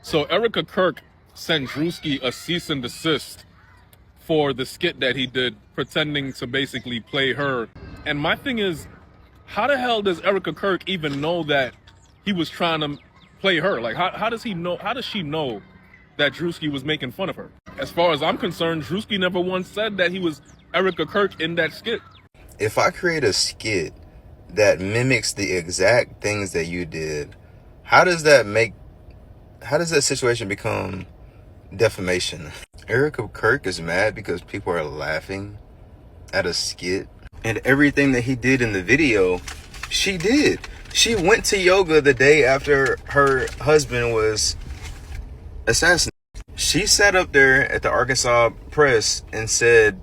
So Erika Kirk sent Druski a cease and desist for the skit that he did, pretending to basically play her. And my thing is, how the hell does Erika Kirk even know that he was trying to play her? Like, how does he know? How does she know that Druski was making fun of her? As far as I'm concerned, Druski never once said that he was Erika Kirk in that skit. If I create a skit that mimics the exact things that you did, how does that situation become defamation? Erika Kirk is mad because people are laughing at a skit, and everything that he did in the video, she did. She went to yoga the day after her husband was assassinated. She sat up there at the Arkansas Press and said,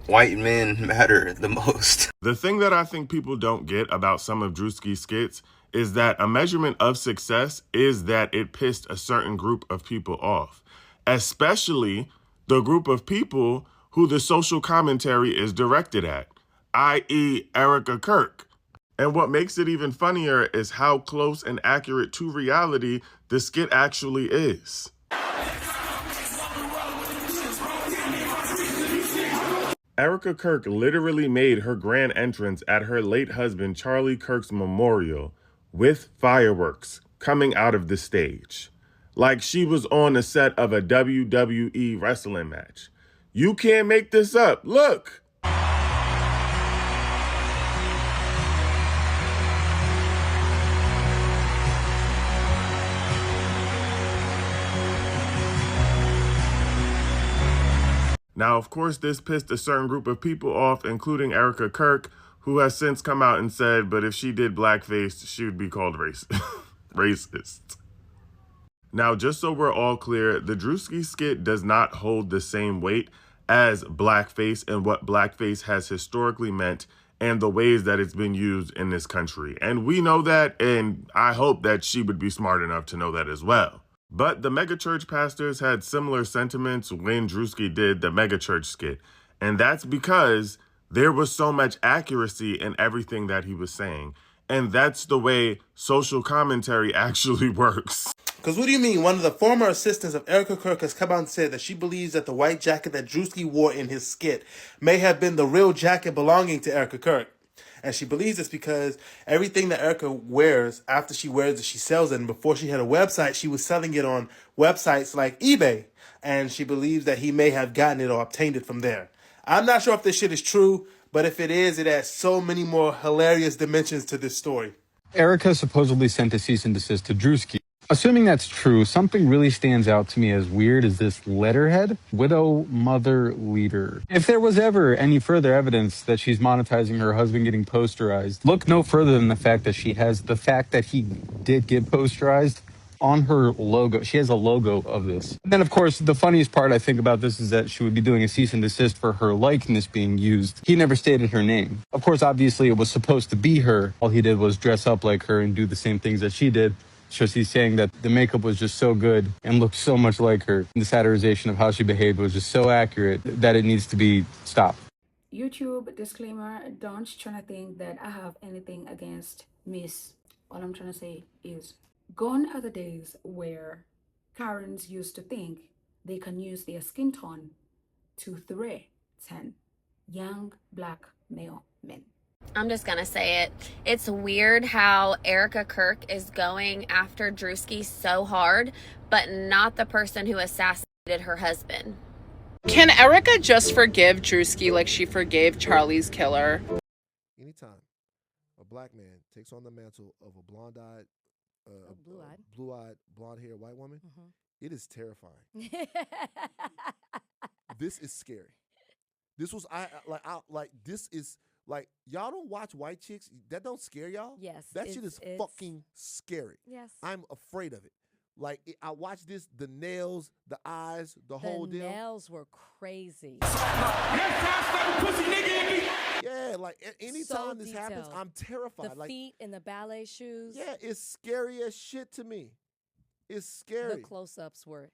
white men matter the most. The thing that I think people don't get about some of Druski's skits is that a measurement of success is that it pissed a certain group of people off, especially the group of people who the social commentary is directed at, i.e. Erika Kirk. And what makes it even funnier is how close and accurate to reality the skit actually is. Erika Kirk literally made her grand entrance at her late husband Charlie Kirk's memorial with fireworks coming out of the stage, like she was on a set of a WWE wrestling match. You can't make this up. Look. Now, of course, this pissed a certain group of people off, including Erika Kirk, who has since come out and said, but if she did blackface, she would be called racist. Now, just so we're all clear, the Druski skit does not hold the same weight as blackface and what blackface has historically meant and the ways that it's been used in this country. And we know that, and I hope that she would be smart enough to know that as well. But the megachurch pastors had similar sentiments when Druski did the megachurch skit. And that's because there was so much accuracy in everything that he was saying. And that's the way social commentary actually works. Because what do you mean? One of the former assistants of Erika Kirk has come out and said that she believes that the white jacket that Druski wore in his skit may have been the real jacket belonging to Erika Kirk. And she believes this because everything that Erika wears, after she wears it, she sells it. And before she had a website, she was selling it on websites like eBay. And she believes that he may have gotten it or obtained it from there. I'm not sure if this shit is true, but if it is, it adds so many more hilarious dimensions to this story. Erika supposedly sent a cease and desist to Druski. Assuming that's true, something really stands out to me as weird is this letterhead, widow, mother, leader. If there was ever any further evidence that she's monetizing her husband getting posterized, look no further than the fact that she has the fact that he did get posterized on her logo. She has a logo of this. And then, of course, the funniest part I think about this is that she would be doing a cease and desist for her likeness being used. He never stated her name. Of course, obviously, it was supposed to be her. All he did was dress up like her and do the same things that she did. So he's saying that the makeup was just so good and looked so much like her. And the satirization of how she behaved was just so accurate that it needs to be stopped. YouTube disclaimer, don't try to think that I have anything against Miss. All I'm trying to say is, gone are the days where Karens used to think they can use their skin tone to threaten young black male men. I'm just gonna say it. It's weird how Erika Kirk is going after Druski so hard, but not the person who assassinated her husband. Can Erika just forgive Druski like she forgave Charlie's killer? Anytime a black man takes on the mantle of a blonde-eyed, blue-eyed, blonde-haired white woman, it is terrifying. This is scary. This was this is. Like, y'all don't watch white chicks? That don't scare y'all? Yes. That shit is fucking scary. Yes. I'm afraid of it. Like, I watched this, the nails, the eyes, the whole deal. The nails were crazy. Yeah, like, anytime this happens, I'm terrified. The feet in the ballet shoes. Yeah, it's scary as shit to me. It's scary. The close-ups were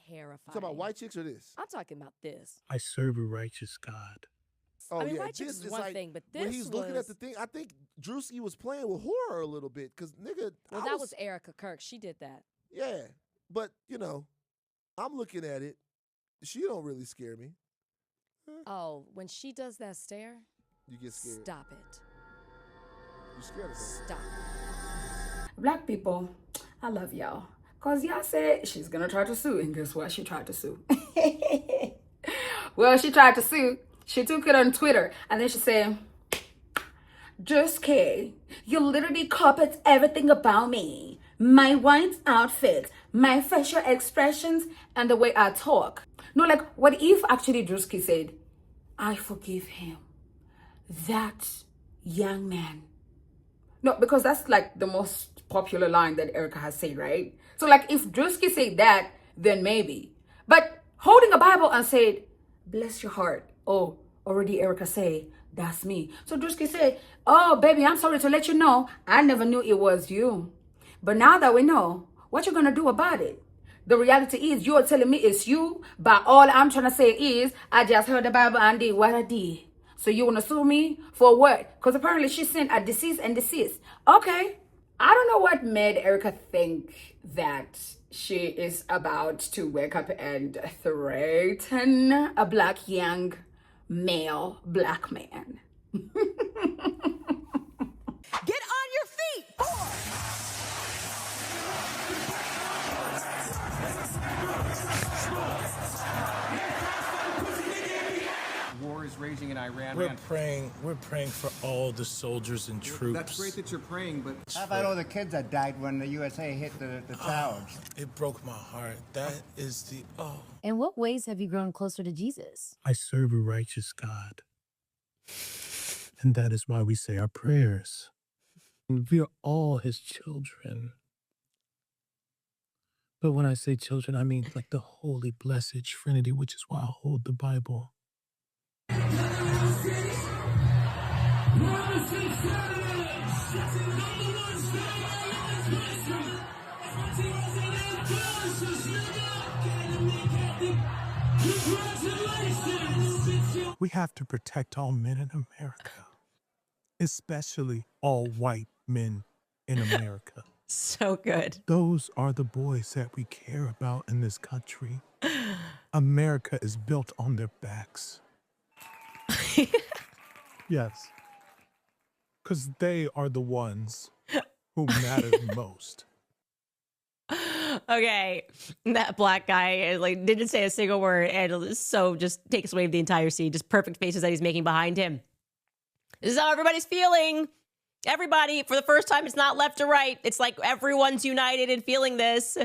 terrifying. You talking about white chicks or this? I'm talking about this. I serve a righteous God. Oh, I mean, yeah, white chicks is one thing, but this when he's looking at the thing, I think Druski was playing with horror a little bit, because nigga. Well, that was Erika Kirk. She did that. Yeah, But, I'm looking at it. She don't really scare me. Oh, when she does that stare, You get scared. stop it. You scared of her. Stop. Black people, I love y'all. Because y'all said she's going to try to sue. And guess what? She tried to sue. Well, she tried to sue. She took it on Twitter. And then she said, Druski, you literally copied everything about me. My white outfit, my facial expressions, and the way I talk. No, like, what if actually Druski said, I forgive him, that young man? No, because that's like the most popular line that Erika has said, right? So like if Druski said that, then maybe. But holding a Bible and said, bless your heart. Oh, already Erika say, that's me. So Druski said, oh, baby, I'm sorry to let you know. I never knew it was you. But now that we know, what you gonna do about it? The reality is you're telling me it's you, but all I'm trying to say is I just heard the Bible and did what I did. So you want to sue me for what? Because apparently she sent a desist and desist. Okay. I don't know what made Erika think that she is about to wake up and threaten a black young male black man. Get on your feet! War is raging in Iran. We're praying for all the soldiers and troops. That's great that you're praying, but How about all the kids that died when the USA hit the towers? It broke my heart. That is the In what ways have you grown closer to Jesus? I serve a righteous God. And that is why we say our prayers. And we are all his children. But when I say children, I mean like the holy, blessed Trinity, which is why I hold the Bible. We have to protect all men in America, especially all white men in America. So good. Those are the boys that we care about in this country. America is built on their backs. Yes. Because they are the ones who matter most. Okay, that black guy didn't say a single word and so just takes away the entire scene. Just perfect faces that he's making behind him. This is how everybody's feeling. Everybody, for the first time, it's not left to right. It's like everyone's united in feeling this.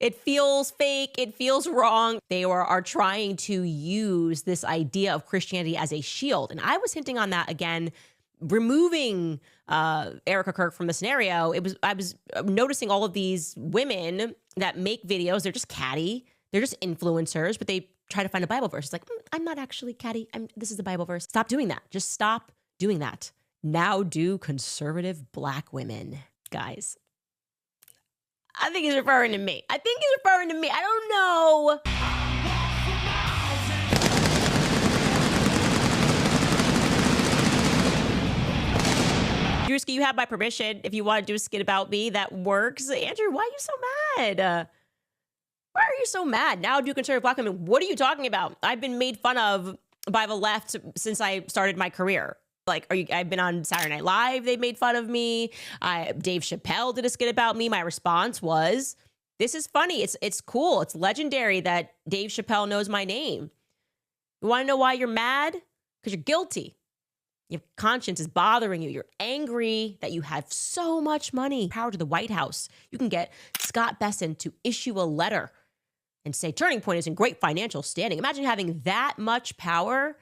It feels fake. It feels wrong. They are trying to use this idea of Christianity as a shield. And I was hinting on that again, removing Erika Kirk from the scenario. I was noticing all of these women that make videos. They're just catty. They're just influencers, but they try to find a Bible verse. It's like, I'm not actually catty. This is the Bible verse. Stop doing that. Just stop doing that. Now do conservative black women, guys. I think he's referring to me. I don't know. Druski, you have my permission. If you want to do a skit about me, that works. Andrew, why are you so mad? Why are you so mad? Now do conservative black women. What are you talking about? I've been made fun of by the left since I started my career. I've been on Saturday Night Live. They made fun of me. Dave Chappelle did a skit about me. My response was, this is funny. It's cool. It's legendary that Dave Chappelle knows my name. You want to know why you're mad? Because you're guilty. Your conscience is bothering you. You're angry that you have so much money. Power to the White House. You can get Scott Besson to issue a letter and say Turning Point is in great financial standing. Imagine having that much power,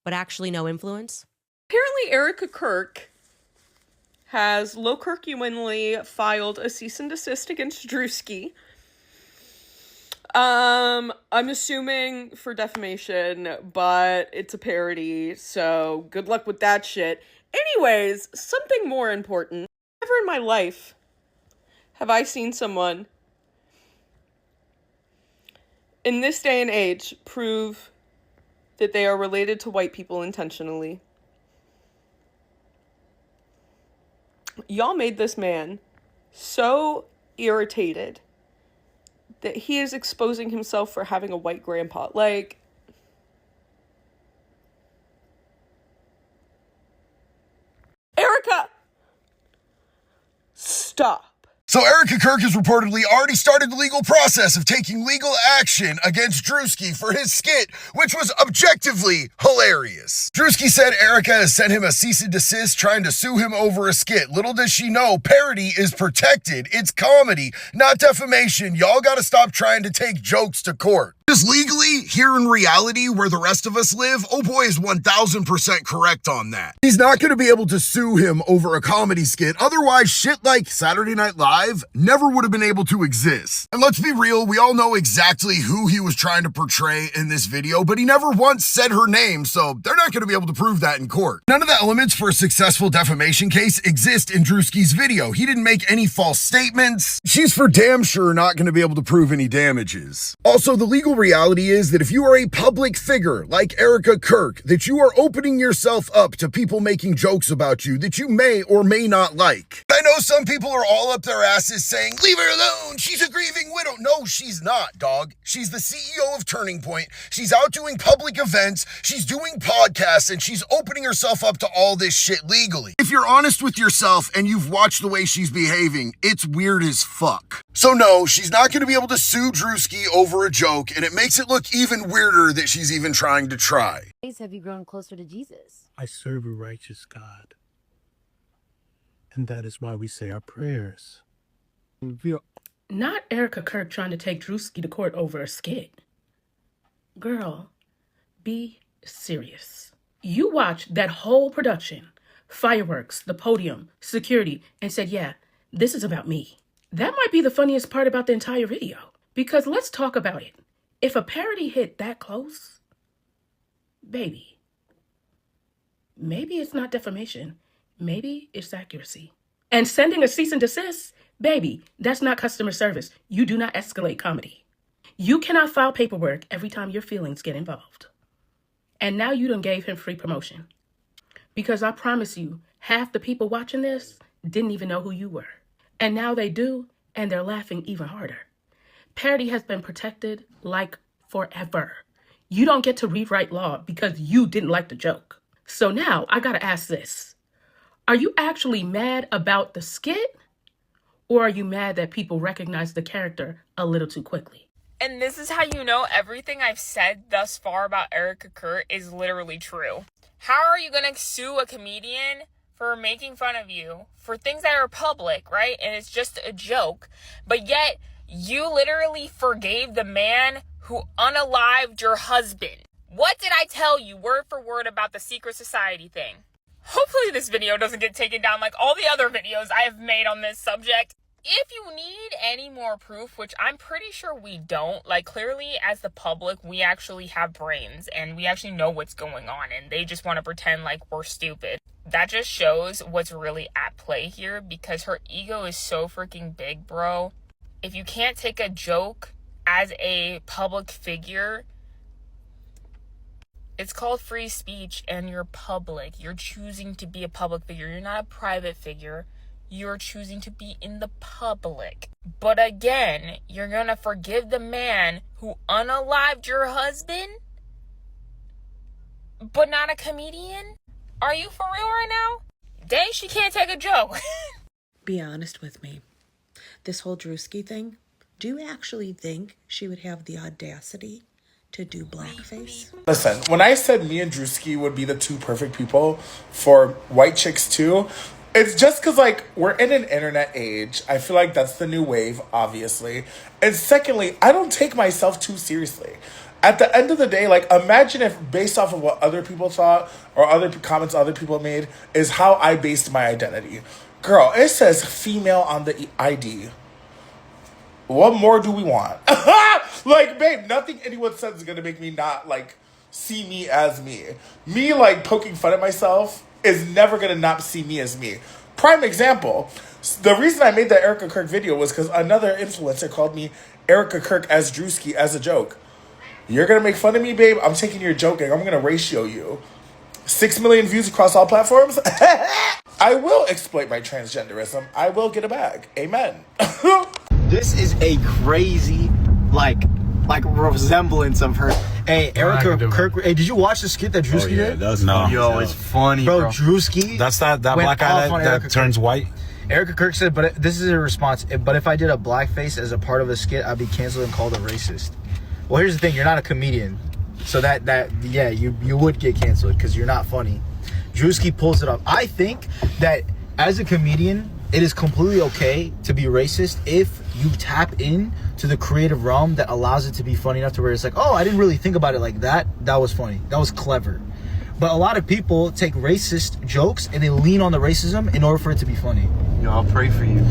but actually no influence. Apparently, Erika Kirk has low-curcularly filed a cease and desist against Druski. I'm assuming for defamation, but it's a parody, so good luck with that shit. Anyways, something more important. Never in my life have I seen someone in this day and age prove that they are related to white people intentionally. Y'all made this man so irritated that he is exposing himself for having a white grandpa. Like, Erika, stop. So Erika Kirk has reportedly already started the legal process of taking legal action against Druski for his skit, which was objectively hilarious. Druski said Erika has sent him a cease and desist trying to sue him over a skit. Little does she know, parody is protected. It's comedy, not defamation. Y'all gotta stop trying to take jokes to court. Just legally, here in reality, where the rest of us live, oh boy is 1000% correct on that. He's not gonna be able to sue him over a comedy skit, otherwise shit like Saturday Night Live never would have been able to exist. And let's be real, we all know exactly who he was trying to portray in this video, but he never once said her name, so they're not gonna be able to prove that in court. None of the elements for a successful defamation case exist in Druski's video. He didn't make any false statements. She's for damn sure not gonna be able to prove any damages. Also, the legal reality is that if you are a public figure like Erika Kirk, that you are opening yourself up to people making jokes about you that you may or may not like. I know some people are all up their asses saying, leave her alone, she's a grieving widow. No, she's not, dog. She's the CEO of Turning Point. She's out doing public events, she's doing podcasts, and she's opening herself up to all this shit legally. If you're honest with yourself and you've watched the way she's behaving, it's weird as fuck. So no, she's not going to be able to sue Druski over a joke, and it makes it look even weirder that she's even trying to try. Have you grown closer to Jesus? I serve a righteous God. And that is why we say our prayers. Not Erika Kirk trying to take Druski to court over a skit. Girl, be serious. You watched that whole production, fireworks, the podium, security, and said, yeah, this is about me. That might be the funniest part about the entire video. Because let's talk about it. If a parody hit that close, baby, maybe it's not defamation. Maybe it's accuracy. And sending a cease and desist, baby, that's not customer service. You do not escalate comedy. You cannot file paperwork every time your feelings get involved. And now you done gave him free promotion. Because I promise you, half the people watching this didn't even know who you were. And now they do, and they're laughing even harder. Parody has been protected like forever. You don't get to rewrite law because you didn't like the joke. So now I gotta ask this. Are you actually mad about the skit? Or are you mad that people recognize the character a little too quickly? And this is how you know everything I've said thus far about Erika Kirk is literally true. How are you gonna sue a comedian for making fun of you for things that are public, right? And it's just a joke, but yet you literally forgave the man who unalived your husband. What did I tell you word for word about the secret society thing? Hopefully this video doesn't get taken down like all the other videos I have made on this subject. If you need any more proof, which I'm pretty sure we don't, like clearly as the public, we actually have brains and we actually know what's going on and they just want to pretend like we're stupid. That just shows what's really at play here because her ego is so freaking big, bro. If you can't take a joke as a public figure, it's called free speech and you're public. You're choosing to be a public figure. You're not a private figure. You're choosing to be in the public. But again, you're gonna forgive the man who unalived your husband, but not a comedian? Are you for real right now? Dang, she can't take a joke. Be honest with me. This whole Druski thing, do you actually think she would have the audacity to do blackface? Listen, when I said me and Druski would be the two perfect people for white chicks too, it's just because, like, we're in an internet age. I feel like that's the new wave, obviously. And secondly, I don't take myself too seriously. At the end of the day, like, imagine if based off of what other people thought or other comments other people made is how I based my identity. Girl, it says female on the ID. What more do we want? Like, babe, nothing anyone says is going to make me not, like, see me as me. Me, like, poking fun at myself is never going to not see me as me. Prime example, the reason I made that Erika Kirk video was because another influencer called me Erika Kirk as Druski as a joke. You're going to make fun of me, babe? I'm taking your joke and I'm going to ratio you. 6 million views across all platforms? I will exploit my transgenderism. I will get a bag. Amen. This is a crazy resemblance of her. Hey, Erika Kirk. Hey, did you watch the skit that Druski did? That's funny. Yo, it's funny, bro. Druski. That's that black guy that turns white. Erika Kirk said, but this is a response. But if I did a blackface as a part of a skit, I'd be canceled and called a racist. Well, here's the thing: you're not a comedian, so yeah, you would get canceled because you're not funny. Druski pulls it up. I think that as a comedian, it is completely okay to be racist if you tap in to the creative realm that allows it to be funny enough to where it's like, oh, I didn't really think about it like that. That was funny. That was clever. But a lot of people take racist jokes and they lean on the racism in order for it to be funny. Yo, I'll pray for you.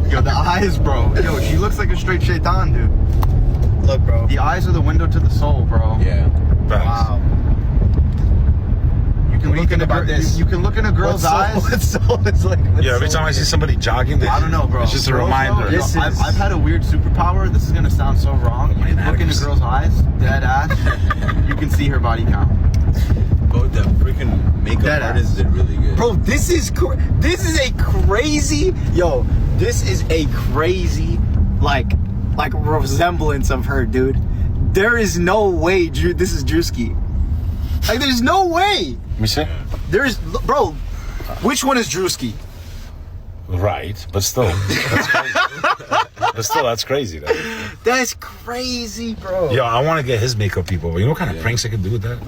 Yo, the eyes, bro. Yo, she looks like a straight shaitan, dude. Look, bro. The eyes are the window to the soul, bro. Yeah. Wow. You can look in a girl's eyes. Yeah, every time I see somebody jogging, I don't know, bro. It's just a reminder. I've had a weird superpower. This is gonna sound so wrong. You look in a girl's eyes, dead ass. You can see her body count. Bro, the freaking makeup artist did really good. Bro, this is a crazy like resemblance of her, dude. There is no way this is Druski. Like, there's no way. Let me see. Bro, which one is Druski? Right, but still. That's crazy, though. That's crazy, bro. Yo, I want to get his makeup people. You know what kind of pranks I could do with that?